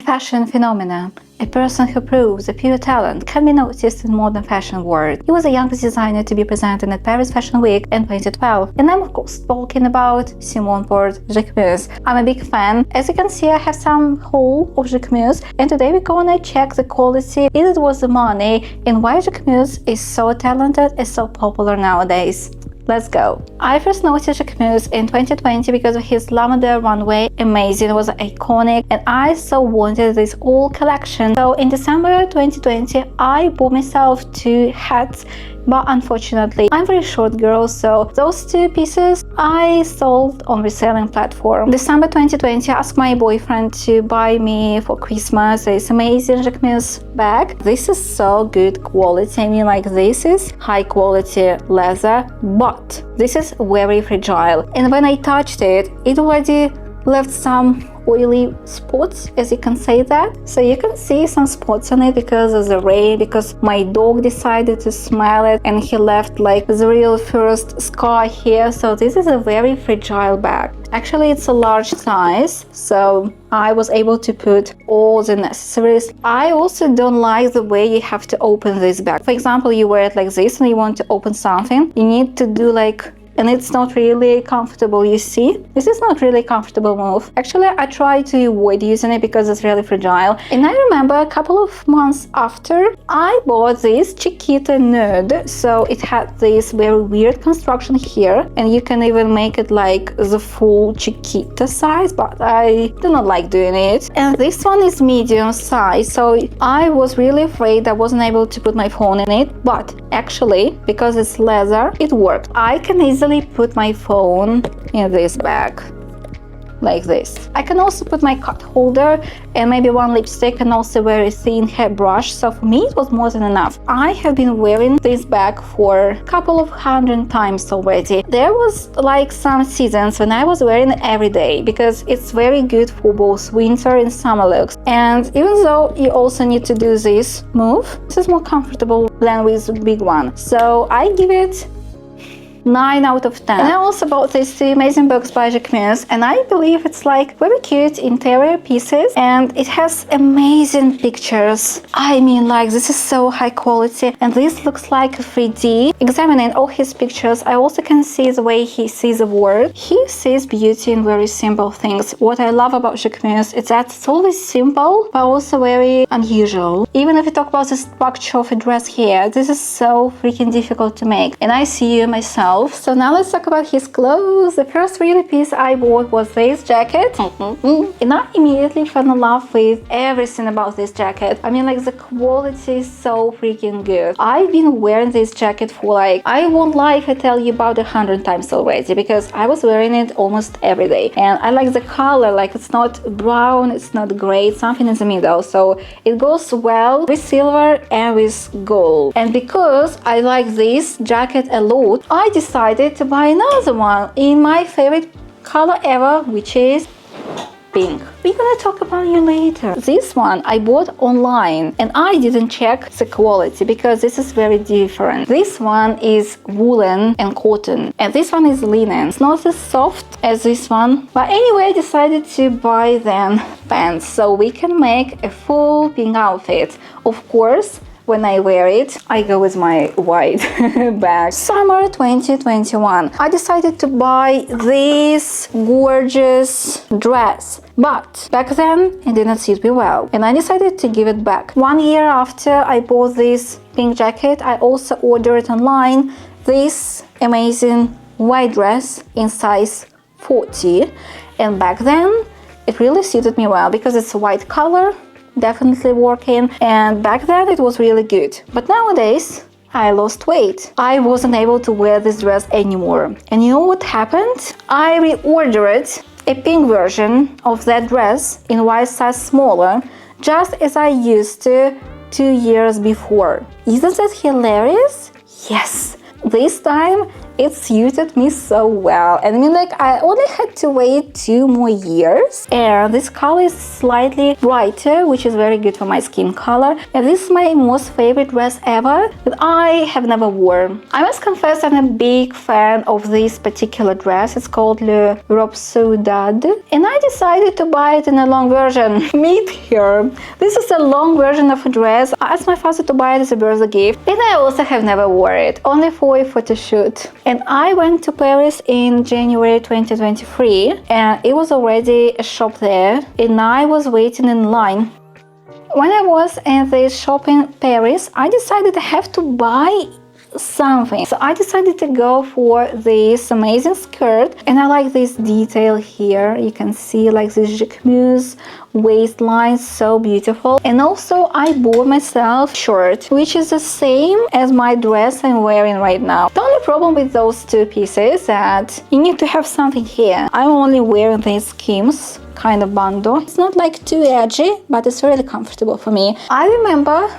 fashion phenomenon. A person who proves a pure talent can be noticed in modern fashion world. He was the youngest designer to be presented at Paris Fashion Week in 2012. And I'm of course talking about Simone Port Jacquemus. I'm a big fan. As you can see, I have some haul of Jacquemus, and today we're gonna check the quality, if it was the money, and why Jacquemus is so talented and so popular nowadays. Let's go. I first noticed Jacquemus in 2020 because of his Lavender runway. Amazing, it was iconic, and I so wanted this whole collection. So in December 2020, I bought myself 2 hats, but unfortunately, I'm very short girl, so those 2 pieces I sold on reselling platform. December 2020, I asked my boyfriend to buy me for Christmas this amazing Jacquemus bag. This is so good quality. I mean, like, this is high quality leather, but this is very fragile. And when I touched it, it already left some oily spots, as you can say that. So you can see some spots on it because of the rain, because my dog decided to smell it and he left like the real first scar here. So this is a very fragile bag. Actually, it's a large size, so I was able to put all the necessaries. I also don't like the way you have to open this bag. For example, you wear it like this and you want to open something, you need to do like, and it's not really comfortable, you see? This is not really a comfortable move. Actually, I try to avoid using it because it's really fragile. And I remember a couple of months after, I bought this Chiquito noed. So it had this very weird construction here, and you can even make it like the full Chiquito size, but I do not like doing it. And this one is medium size, so I was really afraid I wasn't able to put my phone in it, but actually, because it's leather, it worked. I can easily put my phone in this bag like this. I can also put my cup holder and maybe one lipstick and also very thin hairbrush. So for me it was more than enough. I have been wearing this bag for a couple of 100 times already. There was like some seasons when I was wearing it every day because it's very good for both winter and summer looks. And even though you also need to do this move, this is more comfortable than with the big one. So I give it 9 out of 10. And I also bought these 2 amazing books by Jacquemus, and I believe it's like very cute interior pieces, and it has amazing pictures. I mean, like, this is so high quality, and this looks like 3D. Examining all his pictures, I also can see the way he sees the world. He sees beauty in very simple things. What I love about Jacquemus is that it's always simple, but also very unusual. Even if we talk about the structure of a dress here, this is so freaking difficult to make, and I see you myself. So now let's talk about his clothes. The first really piece I bought was this jacket. And I immediately fell in love with everything about this jacket. I mean, like, the quality is so freaking good. I've been wearing this jacket for like, I won't lie if I tell you about 100 times already, because I was wearing it almost every day. And I like the color, like, it's not brown, it's not gray, it's something in the middle. So it goes well with silver and with gold. And because I like this jacket a lot, I decided to buy another one in my favorite color ever, which is pink. We're gonna talk about you later. This one I bought online and I didn't check the quality because this is very different. This one is woolen and cotton, and this one is linen. It's not as soft as this one, but anyway, I decided to buy them pants so we can make a full pink outfit. Of course, when I wear it, I go with my white bag. Summer 2021. I decided to buy this gorgeous dress, but back then it didn't suit me well, and I decided to give it back. 1 year after I bought this pink jacket, I also ordered online this amazing white dress in size 40, and back then it really suited me well because it's a white color, definitely working, and back then it was really good. But nowadays I lost weight. I wasn't able to wear this dress anymore, and you know what happened? I reordered a pink version of that dress in white size smaller, just as I used to 2 years before. Isn't that hilarious? Yes, this time it suited me so well. And I mean, like, I only had to wait 2 more years. And this color is slightly brighter, which is very good for my skin color. And this is my most favorite dress ever that I have never worn. I must confess I'm a big fan of this particular dress. It's called Le Robe Saudade. And I decided to buy it in a long version. Meet here. This is a long version of a dress. I asked my father to buy it as a birthday gift. And I also have never worn it, only for a photo shoot. And I went to Paris in January 2023. And it was already a shop there. And I was waiting in line. When I was in this shop in Paris, I decided I have to buy something. So I decided to go for this amazing skirt, and I like this detail here. You can see like this Jacquemus waistline, so beautiful. And also I bought myself shirt, which is the same as my dress I'm wearing right now. The only problem with those two pieces is that you need to have something here. I'm only wearing these skims kind of bando. It's not like too edgy, but it's really comfortable for me. I remember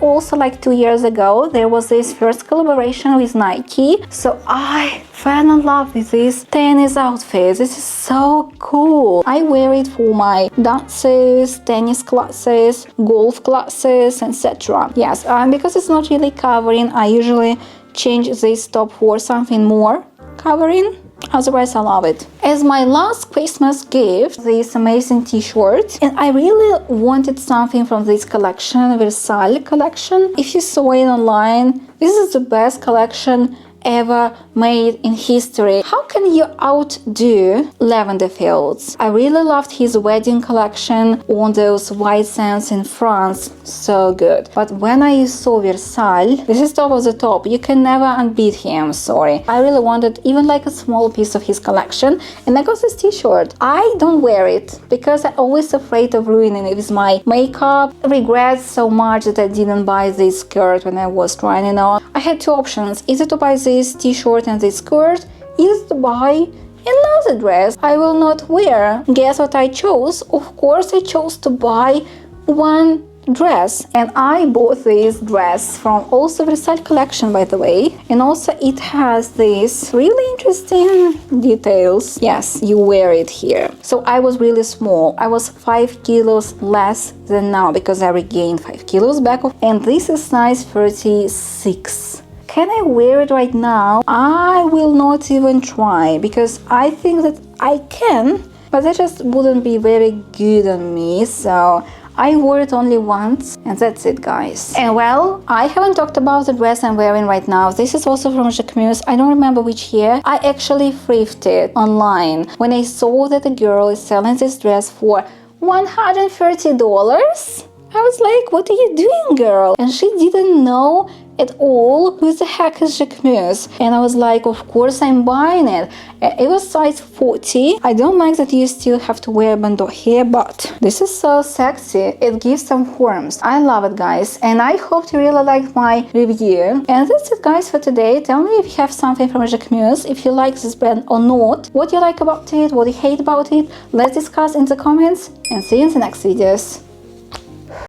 also like 2 years ago, there was this first collaboration with Nike. So I fell in love with this tennis outfit. This is so cool. I wear it for my dances, tennis classes, golf classes, etc. Yes, because it's not really covering, I usually change this top for something more covering. Otherwise, I love it. As my last Christmas gift, this amazing t-shirt, and I really wanted something from this collection, Versailles collection. If you saw it online, this is the best collection ever made in history. How can you outdo Lavender Fields? I really loved his wedding collection on those white sands in France. So good. But when I saw Versailles, this is top of the top. You can never unbeat him, sorry. I really wanted even like a small piece of his collection, and I got this t-shirt. I don't wear it because I'm always afraid of ruining it with my makeup. I regret so much that I didn't buy this skirt when I was trying it on. I had two options, either to buy this t-shirt and this skirt, is to buy another dress I will not wear. Guess what I chose? Of course I chose to buy one dress, and I bought this dress from also Versailles collection, by the way, and also it has these really interesting details. Yes, you wear it here. So I was really small. I was 5 kilos less than now because I regained 5 kilos back, and this is size 36. Can I wear it right now? I will not even try because I think that I can, but that just wouldn't be very good on me. So I wore it only once, and that's it, guys. And well, I haven't talked about the dress I'm wearing right now. This is also from Jacquemus. I don't remember which year. I actually thrifted online when I saw that a girl is selling this dress for $130. I was like, what are you doing, girl? And she didn't know at all who the heck is Jacquemus, and I was like, of course I'm buying it. It was size 40. I don't like that you still have to wear bandeau here, but this is so sexy. It gives some warmth. I love it, guys, and I hope you really liked my review. And that's it, guys, for today. Tell me if you have something from Jacquemus, if you like this brand or not, what you like about it, what you hate about it. Let's discuss in the comments, and see you in the next videos.